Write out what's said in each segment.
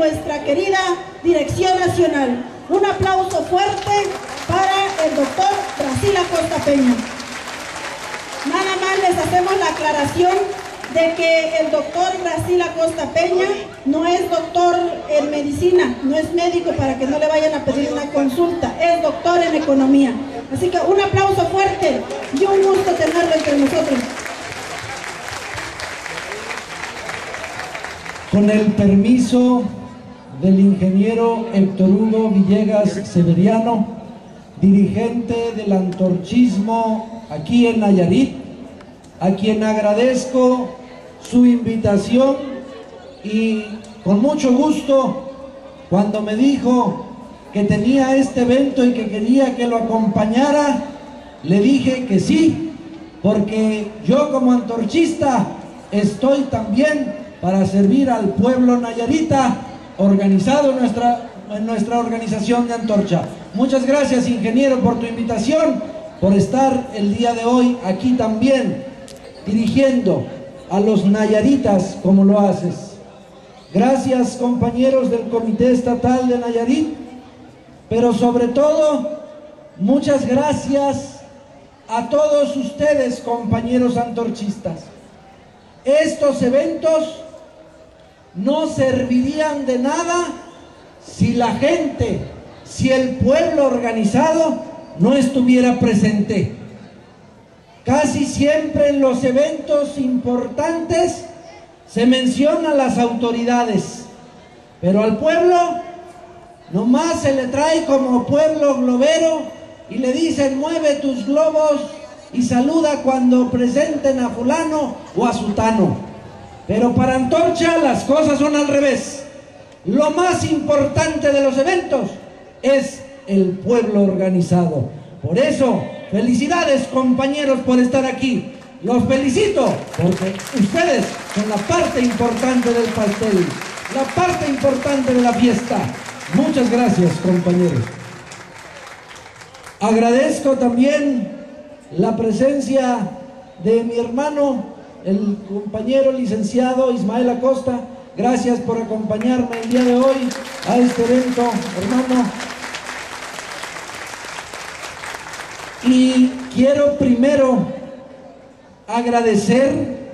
nuestra querida Dirección Nacional. Un aplauso fuerte para el doctor Brasil Acosta Peña. Nada más les hacemos la aclaración de que el doctor Brasil Acosta Peña no es doctor en medicina, no es médico para que no le vayan a pedir una consulta, es doctor en economía. Así que un aplauso fuerte y un gusto tenerlo entre nosotros. Con el permiso del ingeniero Héctor Hugo Villegas Severiano, dirigente del antorchismo aquí en Nayarit, a quien agradezco su invitación y con mucho gusto cuando me dijo que tenía este evento y que quería que lo acompañara, le dije que sí, porque yo como antorchista estoy también para servir al pueblo nayarita organizado en nuestra organización de Antorcha. Muchas gracias, ingeniero, por tu invitación, por estar el día de hoy aquí también dirigiendo a los nayaritas como lo haces. Gracias, compañeros del Comité Estatal de Nayarit, pero sobre todo, muchas gracias a todos ustedes, compañeros antorchistas. Estos eventos no servirían de nada si la gente, si el pueblo organizado no estuviera presente. Casi siempre en los eventos importantes se mencionan las autoridades, pero al pueblo nomás se le trae como pueblo globero y le dicen mueve tus globos y saluda cuando presenten a fulano o a sutano. Pero para Antorcha las cosas son al revés. Lo más importante de los eventos es el pueblo organizado. Por eso, felicidades, compañeros, por estar aquí. Los felicito porque ustedes son la parte importante del pastel, la parte importante de la fiesta. Muchas gracias, compañeros. Agradezco también la presencia de mi hermano, el compañero licenciado Ismael Acosta. Gracias por acompañarme el día de hoy a este evento, hermano. Y quiero primero agradecer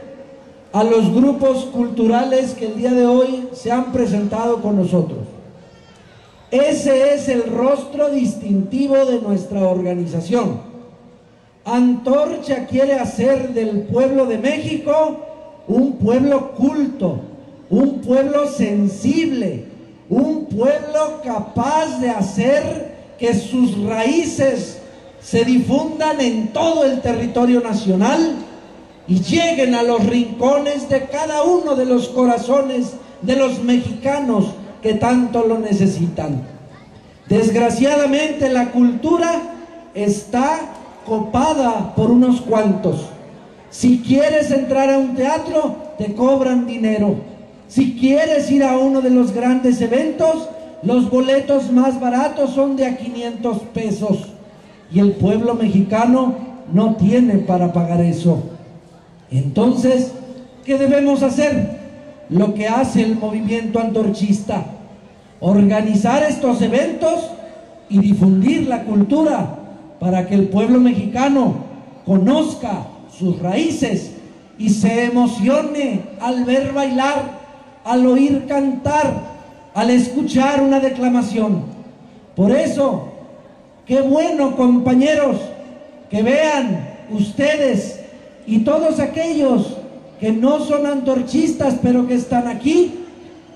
a los grupos culturales que el día de hoy se han presentado con nosotros. Ese es el rostro distintivo de nuestra organización. Antorcha quiere hacer del pueblo de México un pueblo culto, un pueblo sensible, un pueblo capaz de hacer que sus raíces se difundan en todo el territorio nacional y lleguen a los rincones de cada uno de los corazones de los mexicanos que tanto lo necesitan. Desgraciadamente la cultura está copada por unos cuantos. Si quieres entrar a un teatro, te cobran dinero. Si quieres ir a uno de los grandes eventos, los boletos más baratos son de a 500 pesos. Y el pueblo mexicano no tiene para pagar eso. Entonces, ¿qué debemos hacer? Lo que hace el movimiento antorchista: organizar estos eventos y difundir la cultura para que el pueblo mexicano conozca sus raíces y se emocione al ver bailar, al oír cantar, al escuchar una declamación. Por eso, qué bueno, compañeros, que vean ustedes y todos aquellos que no son antorchistas pero que están aquí,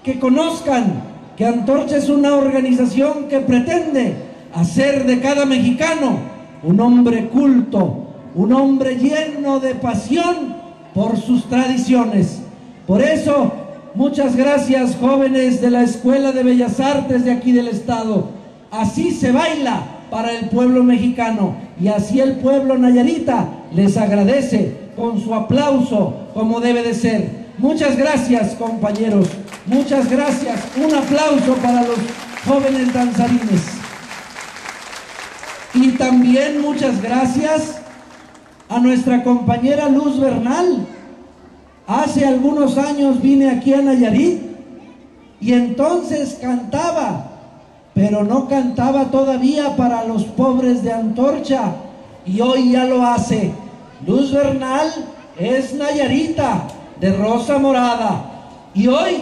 que conozcan que Antorcha es una organización que pretende hacer de cada mexicano un hombre culto, un hombre lleno de pasión por sus tradiciones. Por eso, muchas gracias, jóvenes de la Escuela de Bellas Artes de aquí del estado. Así se baila para el pueblo mexicano y así el pueblo nayarita les agradece con su aplauso como debe de ser. Muchas gracias, compañeros. Muchas gracias. Un aplauso para los jóvenes danzarines. Y también muchas gracias a nuestra compañera Luz Bernal. Hace algunos años vine aquí a Nayarit Y entonces cantaba, pero no cantaba todavía para los pobres de Antorcha, y hoy ya lo hace. Luz Bernal es nayarita, de rosa morada, y hoy,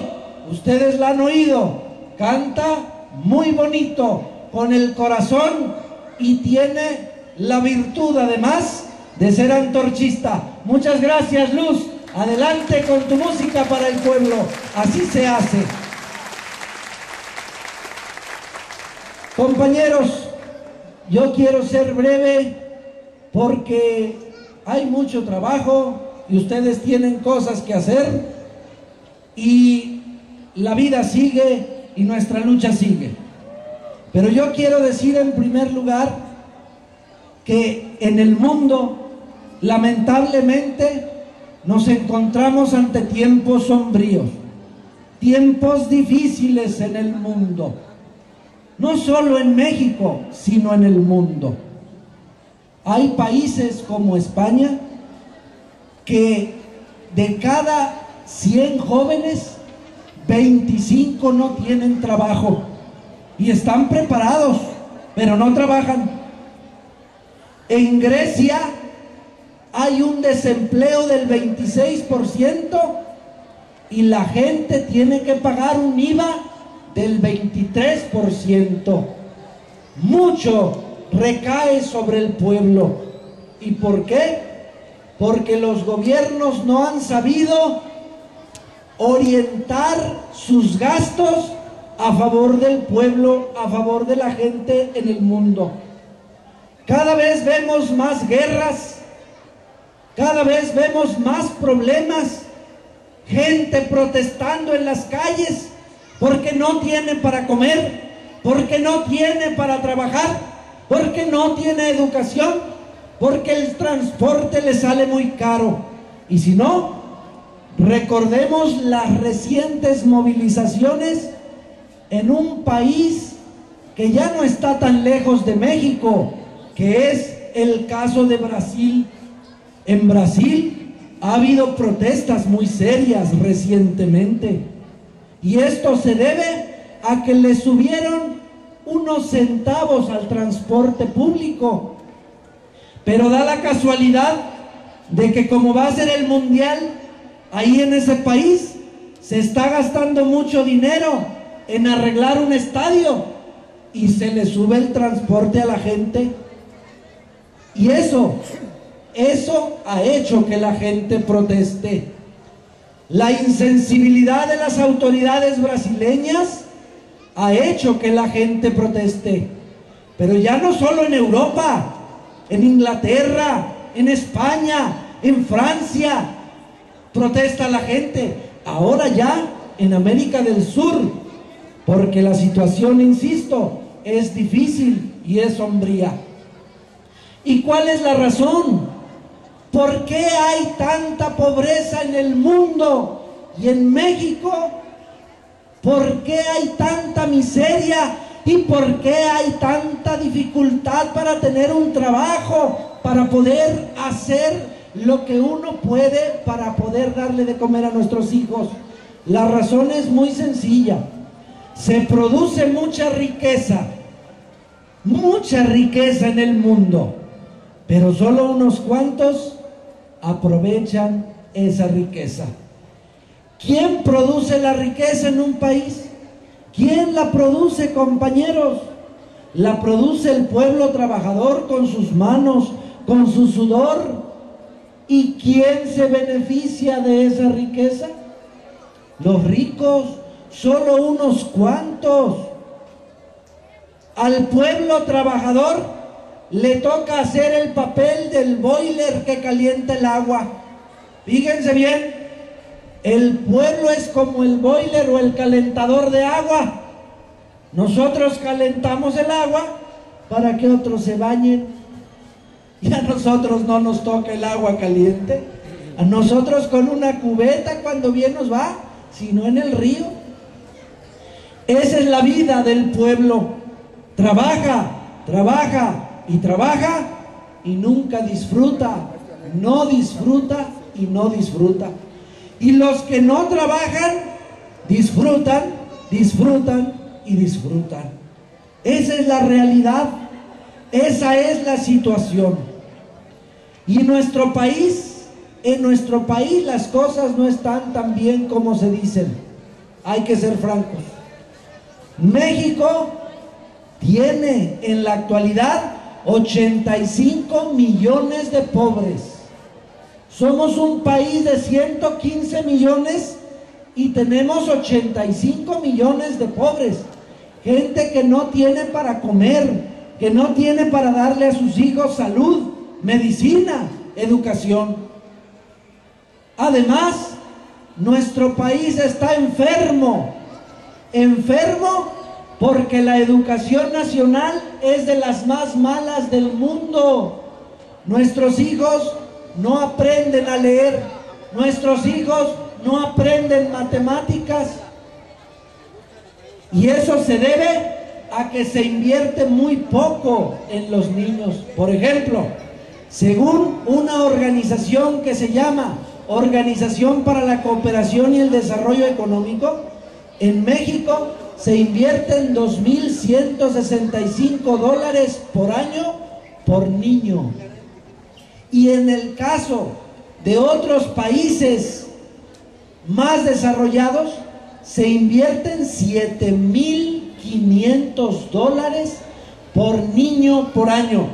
ustedes la han oído, canta muy bonito, con el corazón, y tiene la virtud además de ser antorchista. Muchas gracias, Luz. Adelante con tu música para el pueblo. Así se hace. Compañeros, yo quiero ser breve porque hay mucho trabajo y ustedes tienen cosas que hacer y la vida sigue y nuestra lucha sigue. Pero yo quiero decir en primer lugar que en el mundo, lamentablemente, nos encontramos ante tiempos sombríos, tiempos difíciles en el mundo, no solo en México, sino en el mundo. Hay países como España que de cada 100 jóvenes, 25 no tienen trabajo y están preparados, pero no trabajan. En Grecia hay un desempleo del 26% y la gente tiene que pagar un IVA del 23%. Mucho recae sobre el pueblo. ¿Y por qué? Porque los gobiernos no han sabido orientar sus gastos a favor del pueblo, a favor de la gente en el mundo. Cada vez vemos más guerras, cada vez vemos más problemas, gente protestando en las calles porque no tiene para comer, porque no tiene para trabajar, porque no tiene educación, porque el transporte le sale muy caro. Y si no, recordemos las recientes movilizaciones en un país que ya no está tan lejos de México, que es el caso de Brasil. En Brasil ha habido protestas muy serias recientemente, y esto se debe a que le subieron unos centavos al transporte público. Pero da la casualidad de que como va a ser el mundial, ahí en ese país se está gastando mucho dinero en arreglar un estadio y se le sube el transporte a la gente. Y eso ha hecho que la gente proteste. La insensibilidad de las autoridades brasileñas ha hecho que la gente proteste. Pero ya no solo en Europa, en Inglaterra, en España, en Francia, protesta la gente. Ahora ya en América del Sur, porque la situación, insisto, es difícil y es sombría. ¿Y cuál es la razón? ¿Por qué hay tanta pobreza en el mundo y en México? ¿Por qué hay tanta miseria? ¿Y por qué hay tanta dificultad para tener un trabajo, para poder hacer lo que uno puede, para poder darle de comer a nuestros hijos? La razón es muy sencilla. Se produce mucha riqueza en el mundo, pero solo unos cuantos aprovechan esa riqueza. ¿Quién produce la riqueza en un país? ¿Quién la produce, compañeros? La produce el pueblo trabajador con sus manos, con su sudor. ¿Y quién se beneficia de esa riqueza? Los ricos, solo unos cuantos. Al pueblo trabajador le toca hacer el papel del boiler que calienta el agua. Fíjense bien, el pueblo es como el boiler o el calentador de agua. Nosotros calentamos el agua para que otros se bañen, y a nosotros no nos toca el agua caliente. A nosotros con una cubeta cuando bien nos va, sino en el río. Esa es la vida del pueblo. Trabaja, trabaja y trabaja y nunca disfruta, no disfruta y no disfruta. Y los que no trabajan, disfrutan disfrutan y disfrutan. Esa es la realidad, esa es la situación. Y en nuestro país las cosas no están tan bien como se dicen. Hay que ser francos. México tiene en la actualidad 85 millones de pobres. Somos un país de 115 millones y tenemos 85 millones de pobres. Gente que no tiene para comer, que no tiene para darle a sus hijos salud, medicina, educación. Además, nuestro país está enfermo porque la educación nacional es de las más malas del mundo. Nuestros hijos no aprenden a leer, nuestros hijos no aprenden matemáticas, y eso se debe a que se invierte muy poco en los niños. Por ejemplo, según una organización que se llama Organización para la Cooperación y el Desarrollo Económico, en México se invierten $2,165 por año por niño. Y en el caso de otros países más desarrollados, se invierten $7,500 por niño por año.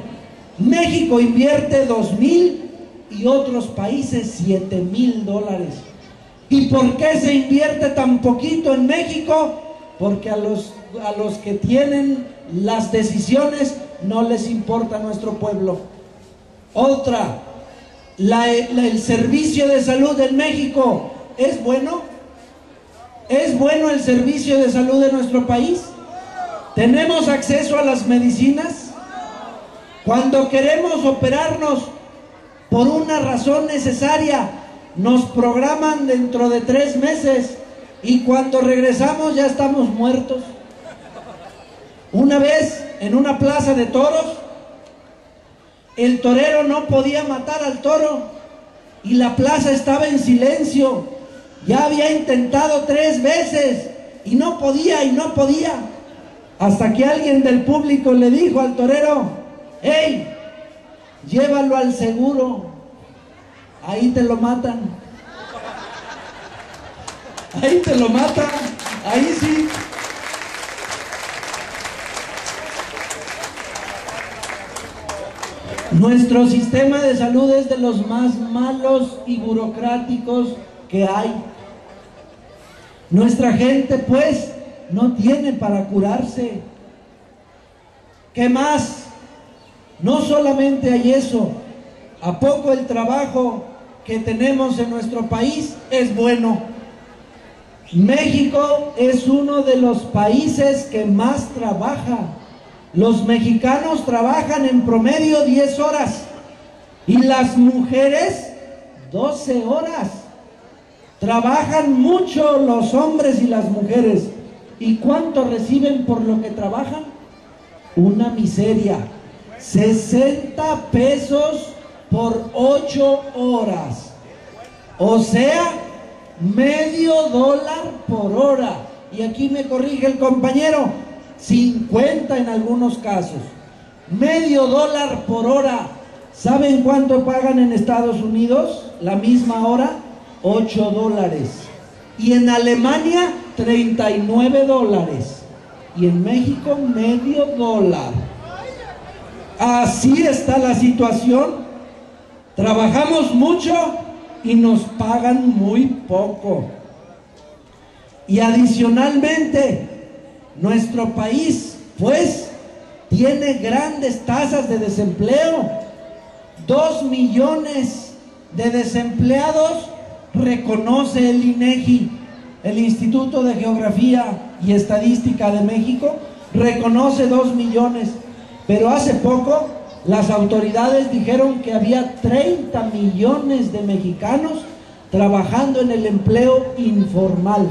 México invierte 2,000 y otros países $7,000. ¿Y por qué se invierte tan poquito en México? Porque a los que tienen las decisiones no les importa nuestro pueblo. Otra, el servicio de salud en México es bueno. ¿Es bueno el servicio de salud de nuestro país? ¿Tenemos acceso a las medicinas? Cuando queremos operarnos por una razón necesaria, nos programan dentro de 3 meses y cuando regresamos ya estamos muertos. Una vez en una plaza de toros, el torero no podía matar al toro y la plaza estaba en silencio. Ya había intentado 3 veces y no podía, hasta que alguien del público le dijo al torero: ¡hey! Llévalo al seguro, ahí te lo matan. Ahí te lo matan, ahí sí. Nuestro sistema de salud es de los más malos y burocráticos que hay. Nuestra gente pues no tiene para curarse. ¿Qué más? No solamente hay eso, ¿a poco el trabajo que tenemos en nuestro país es bueno? México es uno de los países que más trabaja. Los mexicanos trabajan en promedio 10 horas y las mujeres 12 horas. Trabajan mucho los hombres y las mujeres. ¿Y cuánto reciben por lo que trabajan? Una miseria. 60 pesos por 8 horas. O sea, $0.50 por hora. Y aquí me corrige el compañero, 50 en algunos casos. $0.50 por hora. ¿Saben cuánto pagan en Estados Unidos la misma hora? $8. Y en Alemania, $39. Y en México, $0.50. Así está la situación. Trabajamos mucho y nos pagan muy poco. Y adicionalmente, nuestro país, pues, tiene grandes tasas de desempleo. 2 millones de desempleados reconoce el INEGI, el Instituto de Geografía y Estadística de México, reconoce 2 millones. Pero hace poco las autoridades dijeron que había 30 millones de mexicanos trabajando en el empleo informal.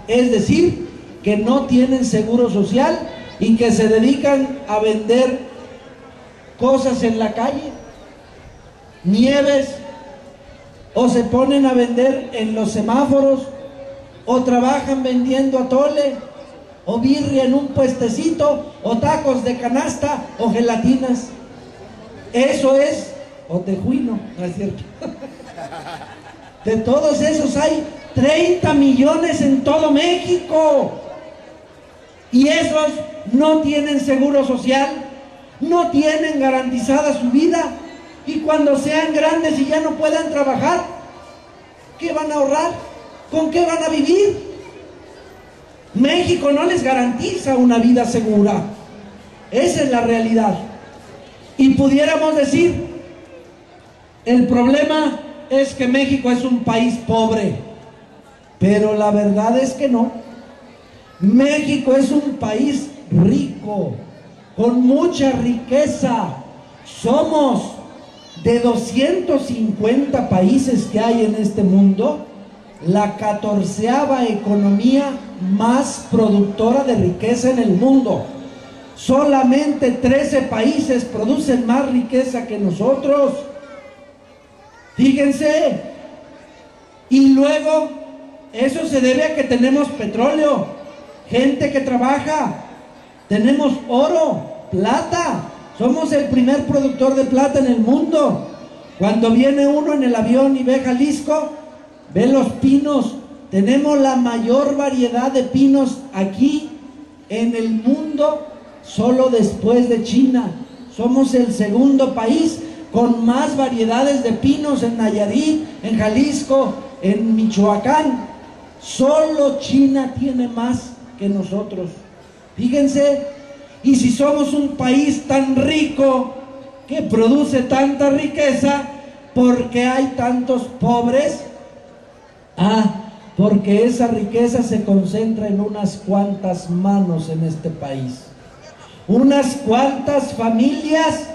Es decir, que no tienen seguro social y que se dedican a vender cosas en la calle, nieves, o se ponen a vender en los semáforos, o trabajan vendiendo atole, o birria en un puestecito, o tacos de canasta, o gelatinas. Eso es, o tejuino, ¿no es cierto? De todos esos hay 30 millones en todo México. Y esos no tienen seguro social, no tienen garantizada su vida. Y cuando sean grandes y ya no puedan trabajar, ¿qué van a ahorrar? ¿Con qué van a vivir? México no les garantiza una vida segura. Esa es la realidad. Y pudiéramos decir, el problema es que México es un país pobre, pero la verdad es que no. México es un país rico, con mucha riqueza. Somos de 250 países que hay en este mundo, la 14ª economía más productora de riqueza en el mundo. Solamente 13 países producen más riqueza que nosotros. Fíjense. Y luego, eso se debe a que tenemos petróleo, gente que trabaja, tenemos oro, plata. Somos el primer productor de plata en el mundo. Cuando viene uno en el avión y ve Jalisco, ve los pinos. Tenemos la mayor variedad de pinos aquí en el mundo, solo después de China. Somos el segundo país con más variedades de pinos en Nayarit, en Jalisco, en Michoacán. Solo China tiene más que nosotros. Fíjense. Y si somos un país tan rico, que produce tanta riqueza, ¿por qué hay tantos pobres? Porque esa riqueza se concentra en unas cuantas manos en este país. Unas cuantas familias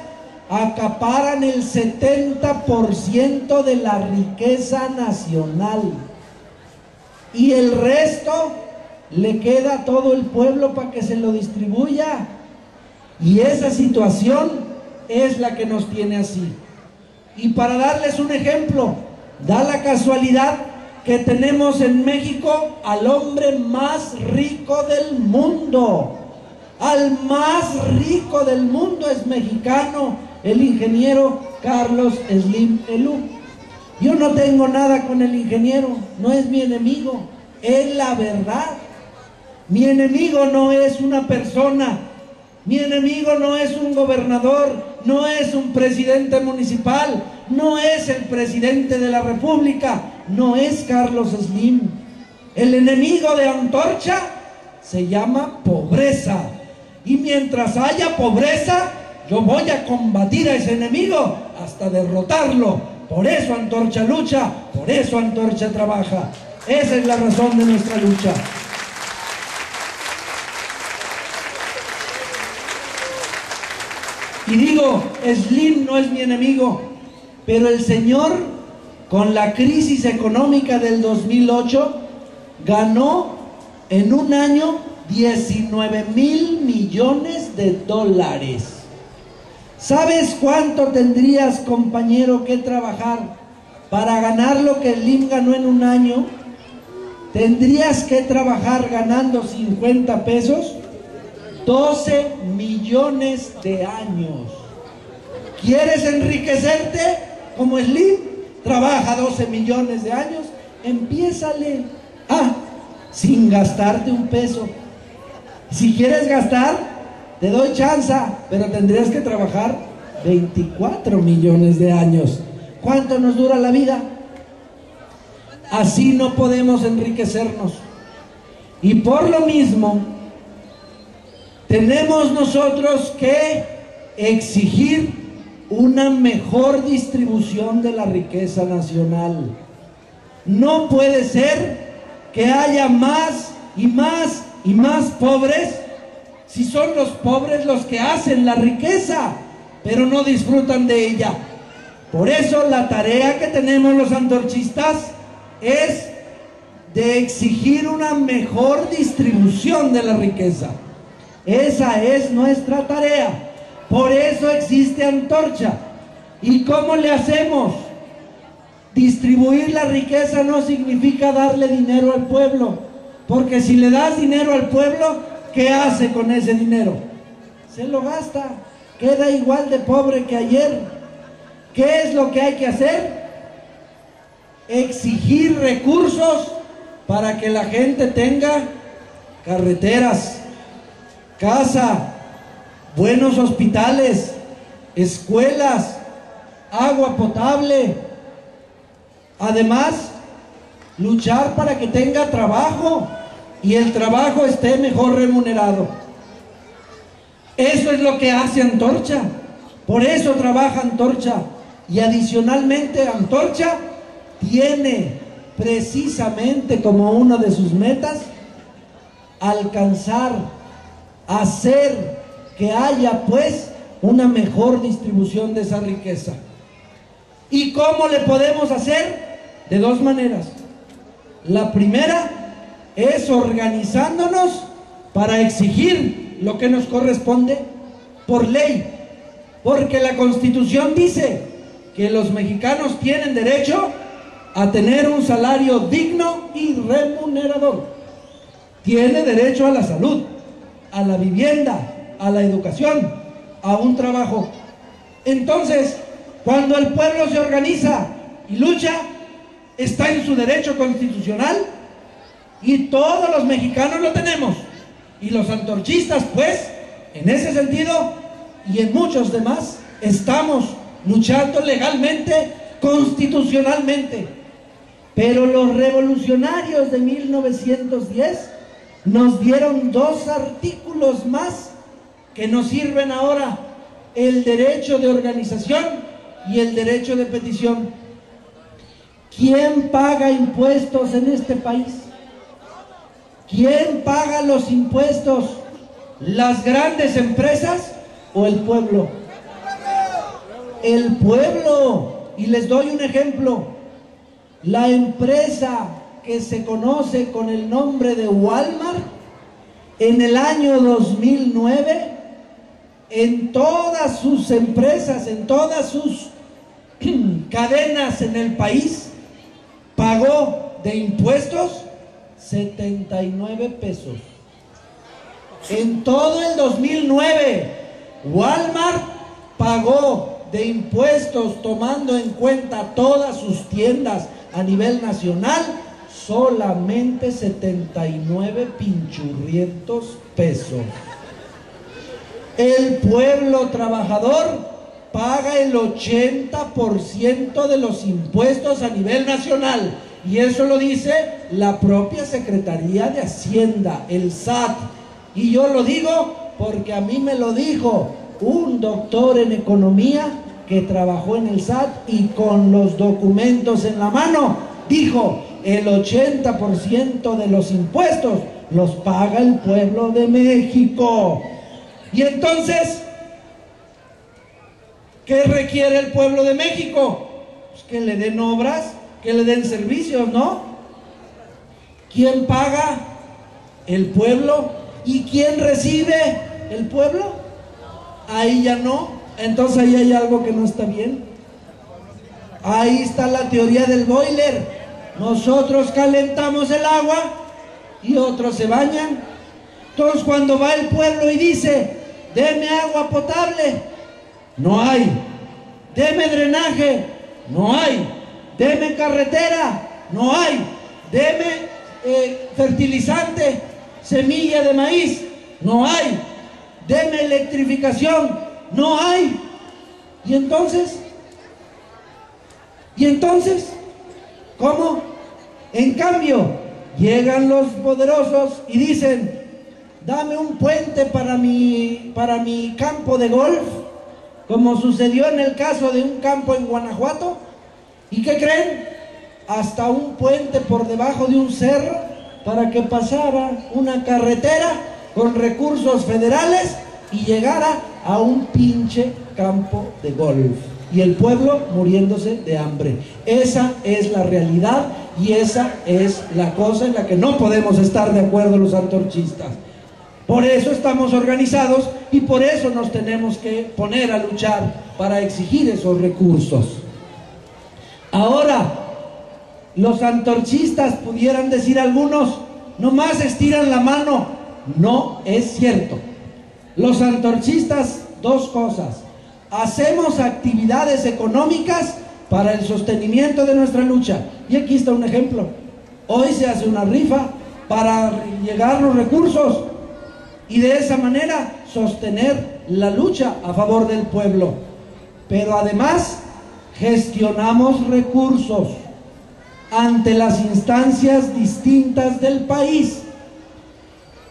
acaparan el 70% de la riqueza nacional. Y el resto le queda a todo el pueblo para que se lo distribuya. Y esa situación es la que nos tiene así. Y para darles un ejemplo, da la casualidad que tenemos en México al hombre más rico del mundo. Al más rico del mundo es mexicano, el ingeniero Carlos Slim Helú. Yo no tengo nada con el ingeniero, no es mi enemigo, es la verdad. Mi enemigo no es una persona, mi enemigo no es un gobernador, no es un presidente municipal, no es el presidente de la República, no es Carlos Slim. El enemigo de Antorcha se llama pobreza. Y mientras haya pobreza, yo voy a combatir a ese enemigo hasta derrotarlo. Por eso Antorcha lucha, por eso Antorcha trabaja. Esa es la razón de nuestra lucha. Y digo, Slim no es mi enemigo, pero el señor, con la crisis económica del 2008, ganó en un año 19,000 millones de dólares. ¿Sabes cuánto tendrías, compañero, que trabajar para ganar lo que Slim ganó en un año? Tendrías que trabajar ganando 50 pesos 12 millones de años. ¿Quieres enriquecerte como Slim? Trabaja 12 millones de años, empiézale. Sin gastarte un peso. Si quieres gastar, te doy chance, pero tendrías que trabajar 24 millones de años. ¿Cuánto nos dura la vida? Así no podemos enriquecernos. Y por lo mismo, tenemos nosotros que exigir una mejor distribución de la riqueza nacional. No puede ser que haya más y más y más pobres, si son los pobres los que hacen la riqueza, pero no disfrutan de ella. Por eso la tarea que tenemos los antorchistas es de exigir una mejor distribución de la riqueza. Esa es nuestra tarea. Por eso existe Antorcha. ¿Y cómo le hacemos? Distribuir la riqueza no significa darle dinero al pueblo, porque si le das dinero al pueblo, ¿qué hace con ese dinero? Se lo gasta, queda igual de pobre que ayer. ¿Qué es lo que hay que hacer? Exigir recursos para que la gente tenga carreteras, casa, buenos hospitales, escuelas, agua potable. Además, luchar para que tenga trabajo y el trabajo esté mejor remunerado. Eso es lo que hace Antorcha. Por eso trabaja Antorcha. Y adicionalmente Antorcha tiene precisamente como una de sus metas alcanzar, hacer que haya pues una mejor distribución de esa riqueza. ¿Y cómo le podemos hacer? De dos maneras. La primera es organizándonos para exigir lo que nos corresponde por ley, porque la Constitución dice que los mexicanos tienen derecho a tener un salario digno y remunerador. Tiene derecho a la salud, a la vivienda, a la educación, a un trabajo. Entonces, cuando el pueblo se organiza y lucha, está en su derecho constitucional y todos los mexicanos lo tenemos. Y los antorchistas, pues, en ese sentido y en muchos demás, estamos luchando legalmente, constitucionalmente. Pero los revolucionarios de 1910 nos dieron dos artículos más que nos sirven ahora: el derecho de organización y el derecho de petición. ¿Quién paga impuestos en este país? ¿Quién paga los impuestos? ¿Las grandes empresas o el pueblo? El pueblo. Y les doy un ejemplo. La empresa que se conoce con el nombre de Walmart, en el año 2009, en todas sus empresas, en todas sus cadenas en el país, pagó de impuestos 79 pesos. En todo el 2009, Walmart pagó de impuestos, tomando en cuenta todas sus tiendas a nivel nacional, solamente 79 pinchurrientos pesos. El pueblo trabajador paga el 80% de los impuestos a nivel nacional, y eso lo dice la propia Secretaría de Hacienda, el SAT. Y yo lo digo porque a mí me lo dijo un doctor en economía que trabajó en el SAT y con los documentos en la mano dijo: el 80% de los impuestos los paga el pueblo de México. Y entonces, ¿qué requiere el pueblo de México? Pues que le den obras, que le den servicios, ¿no? ¿Quién paga? El pueblo. ¿Y quién recibe? El pueblo. Ahí ya no. Entonces ahí hay algo que no está bien. Ahí está la teoría del boiler. Nosotros calentamos el agua y otros se bañan. Entonces cuando va el pueblo y dice: deme agua potable, no hay. Deme drenaje, no hay. Deme carretera, no hay. Deme fertilizante, semilla de maíz, no hay. Deme electrificación, no hay. Y entonces, ¿cómo? En cambio, llegan los poderosos y dicen: dame un puente para mi campo de golf, como sucedió en el caso de un campo en Guanajuato. ¿Y qué creen? Hasta un puente por debajo de un cerro para que pasara una carretera con recursos federales y llegara a un pinche campo de golf. Y el pueblo muriéndose de hambre. Esa es la realidad y esa es la cosa en la que no podemos estar de acuerdo los antorchistas. Por eso estamos organizados y por eso nos tenemos que poner a luchar para exigir esos recursos. Ahora, los antorchistas, pudieran decir algunos, nomás estiran la mano no es cierto. Los antorchistas, dos cosas: hacemos actividades económicas para el sostenimiento de nuestra lucha. Y aquí está un ejemplo. Hoy se hace una rifa para llegar los recursos y de esa manera sostener la lucha a favor del pueblo. Pero además gestionamos recursos ante las instancias distintas del país.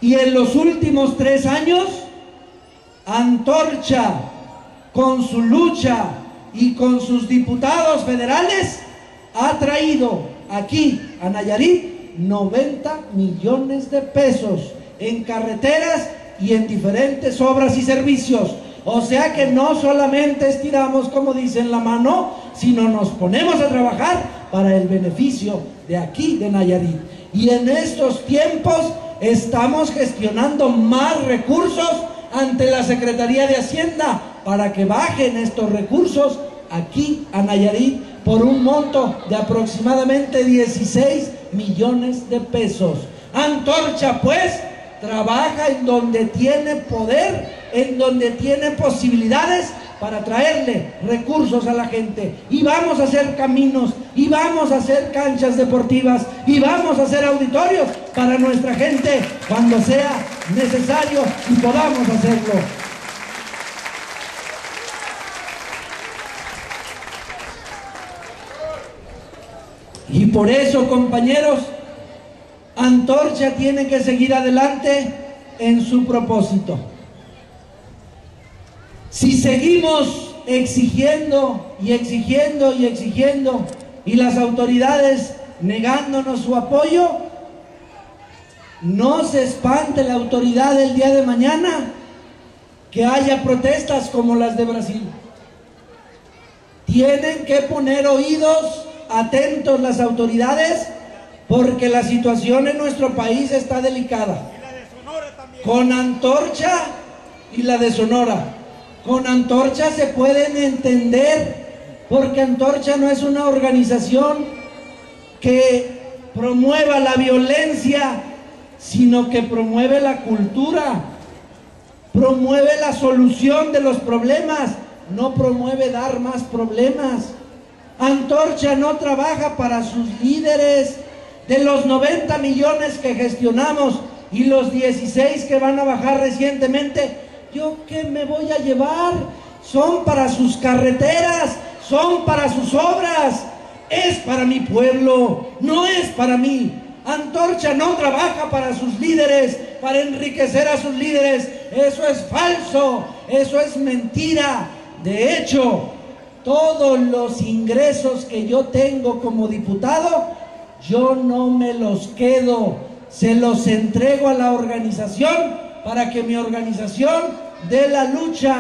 Y en los últimos 3 años, Antorcha, con su lucha y con sus diputados federales, ha traído aquí a Nayarit 90 millones de pesos en carreteras y en diferentes obras y servicios. O sea que no solamente estiramos, como dicen, la mano, sino nos ponemos a trabajar para el beneficio de aquí, de Nayarit. Y en estos tiempos estamos gestionando más recursos ante la Secretaría de Hacienda para que bajen estos recursos aquí a Nayarit por un monto de aproximadamente 16 millones de pesos. Antorcha, pues, trabaja en donde tiene poder, en donde tiene posibilidades para traerle recursos a la gente. Y vamos a hacer caminos, y vamos a hacer canchas deportivas, y vamos a hacer auditorios para nuestra gente cuando sea necesario y podamos hacerlo. Y por eso, compañeros, Antorcha tiene que seguir adelante en su propósito. Si seguimos exigiendo y exigiendo y exigiendo y las autoridades negándonos su apoyo, no se espante la autoridad el día de mañana que haya protestas como las de Brasil. Tienen que poner oídos atentos las autoridades, porque la situación en nuestro país está delicada. Y la de Sonora también. Con Antorcha y la de Sonora. Con Antorcha se pueden entender, porque Antorcha no es una organización que promueva la violencia, sino que promueve la cultura, promueve la solución de los problemas, no promueve dar más problemas. Antorcha no trabaja para sus líderes. De los 90 millones que gestionamos y los 16 que van a bajar recientemente, ¿yo qué me voy a llevar? Son para sus carreteras, son para sus obras, es para mi pueblo, no es para mí. Antorcha no trabaja para sus líderes, para enriquecer a sus líderes. Eso es falso, eso es mentira. De hecho, todos los ingresos que yo tengo como diputado, yo no me los quedo, se los entrego a la organización para que mi organización dé la lucha,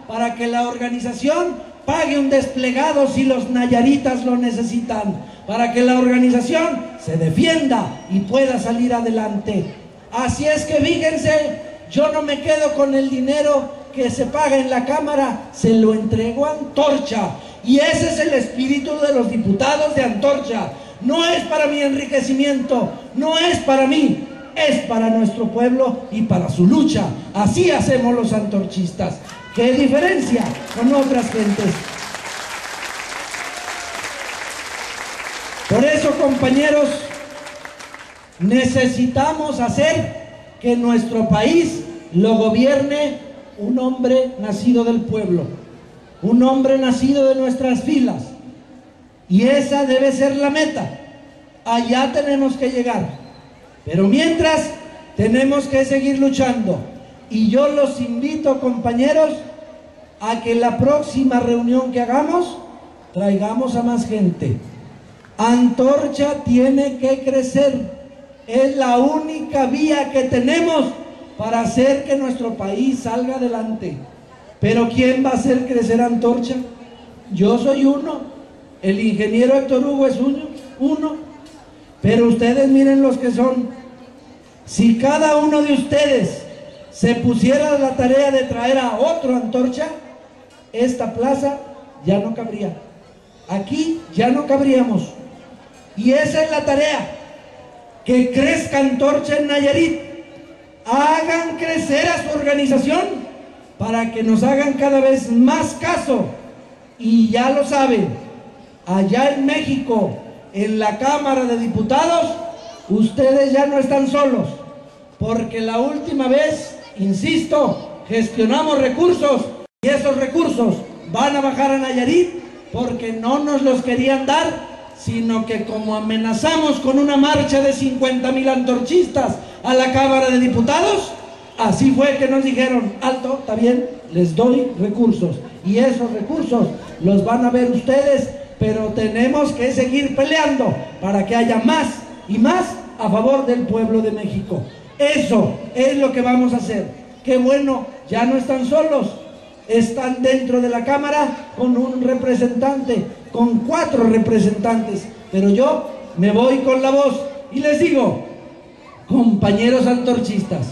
para que la organización pague un desplegado si los nayaritas lo necesitan, para que la organización se defienda y pueda salir adelante. Así es que fíjense, yo no me quedo con el dinero que se paga en la Cámara, se lo entrego a Antorcha. Y ese es el espíritu de los diputados de Antorcha. No es para mi enriquecimiento, no es para mí, es para nuestro pueblo y para su lucha. Así hacemos los antorchistas. ¿Qué diferencia con otras gentes? Por eso, compañeros, necesitamos hacer que nuestro país lo gobierne un hombre nacido del pueblo, un hombre nacido de nuestras filas. Y esa debe ser la meta. Allá tenemos que llegar. Pero mientras, tenemos que seguir luchando. Y yo los invito, compañeros, a que la próxima reunión que hagamos, traigamos a más gente. Antorcha tiene que crecer. Es la única vía que tenemos para hacer que nuestro país salga adelante. Pero ¿quién va a hacer crecer Antorcha? Yo soy uno. El ingeniero Héctor Hugo es uno, pero ustedes miren los que son. Si cada uno de ustedes se pusiera la tarea de traer a otro Antorcha, esta plaza ya no cabría. Aquí ya no cabríamos. Y esa es la tarea, que crezca Antorcha en Nayarit. hagan crecer a su organización para que nos hagan cada vez más caso. Y ya lo saben, allá en México, en la Cámara de Diputados, ustedes ya no están solos, porque la última vez, insisto, gestionamos recursos y esos recursos van a bajar a Nayarit porque no nos los querían dar, sino que como amenazamos con una marcha de 50,000 antorchistas a la Cámara de Diputados, así fue que nos dijeron: alto, está bien, les doy recursos, y esos recursos los van a ver ustedes, pero tenemos que seguir peleando para que haya más y más a favor del pueblo de México. Eso es lo que vamos a hacer. Qué bueno, ya no están solos, están dentro de la Cámara con un representante, con 4 representantes, pero yo me voy con la voz y les digo: compañeros antorchistas,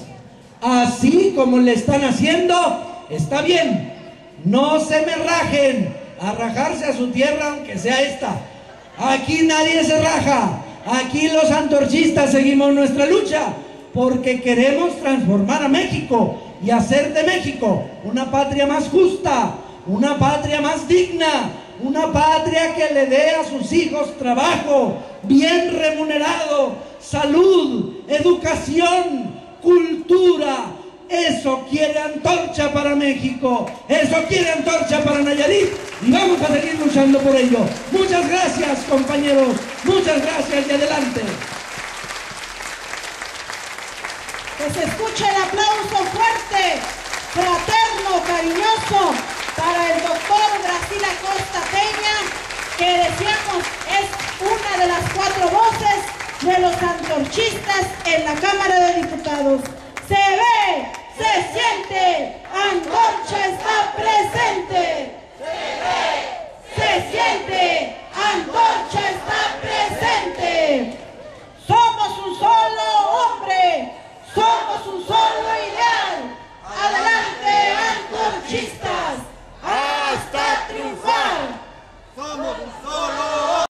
así como le están haciendo, está bien, no se me rajen, a rajarse a su tierra aunque sea esta. Aquí nadie se raja, aquí los antorchistas seguimos nuestra lucha, porque queremos transformar a México y hacer de México una patria más justa, una patria más digna, una patria que le dé a sus hijos trabajo bien remunerado, salud, educación, cultura. Eso quiere Antorcha para México, eso quiere Antorcha para Nayarit, y vamos a seguir luchando por ello. Muchas gracias, compañeros, muchas gracias y adelante. Que se escuche el aplauso fuerte, fraterno, cariñoso para el doctor Brasil Acosta Peña, que decíamos es una de las 4 voces de los antorchistas en la Cámara de Diputados.